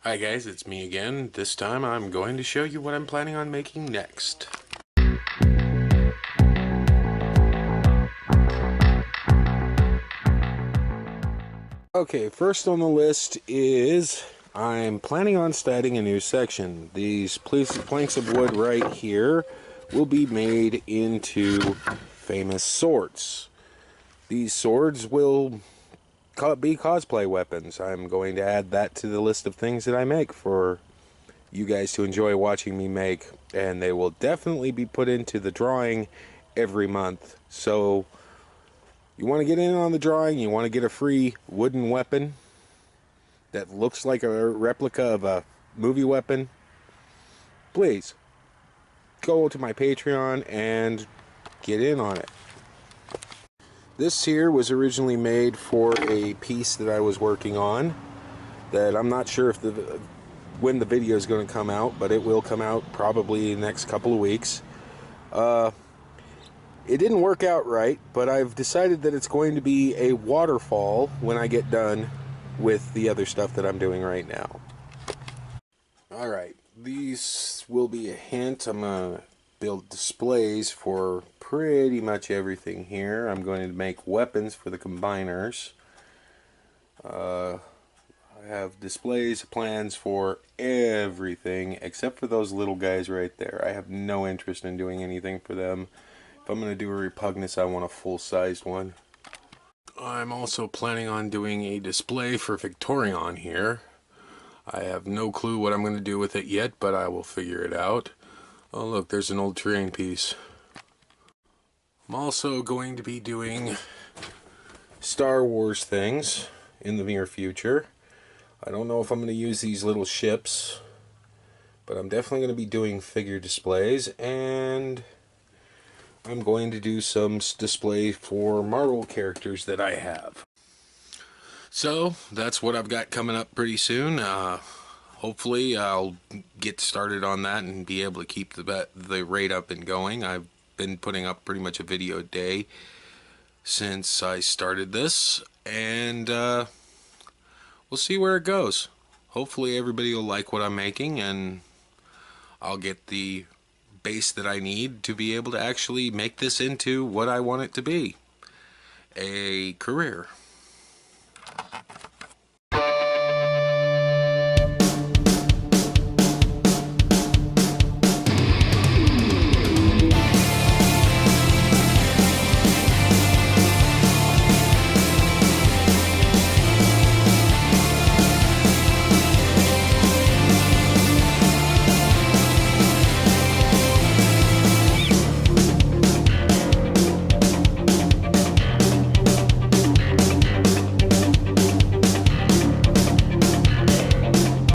Hi guys, it's me again. This time I'm going to show you what I'm planning on making next. Okay, first on the list is I'm planning on starting a new section. These planks of wood right here will be made into famous swords. These swords will be cosplay weapons. I'm going to add that to the list of things that I make for you guys to enjoy watching me make, and they will definitely be put into the drawing every month. So you want to get in on the drawing, you want to get a free wooden weapon that looks like a replica of a movie weapon, please go to my Patreon and get in on it. This here was originally made for a piece that I was working on that I'm not sure if when the video is going to come out, but it will come out probably in the next couple of weeks. It didn't work out right, but I've decided that it's going to be a waterfall when I get done with the other stuff that I'm doing right now. Alright, these will be a hint. I'm going to build displays for pretty much everything here. I'm going to make weapons for the combiners. I have displays, plans for everything except for those little guys right there. I have no interest in doing anything for them. If I'm going to do a Repugnus, I want a full-sized one. I'm also planning on doing a display for Victorion here. I have no clue what I'm going to do with it yet, but I will figure it out. Oh look, there's an old terrain piece. I'm also going to be doing Star Wars things in the near future. I don't know if I'm going to use these little ships, but I'm definitely going to be doing figure displays, and I'm going to do some display for Marvel characters that I have. So that's what I've got coming up pretty soon. Hopefully I'll get started on that and be able to keep the rate up and going. I've been putting up pretty much a video a day since I started this, and we'll see where it goes. Hopefully everybody will like what I'm making, and I'll get the base that I need to be able to actually make this into what I want it to be, a career.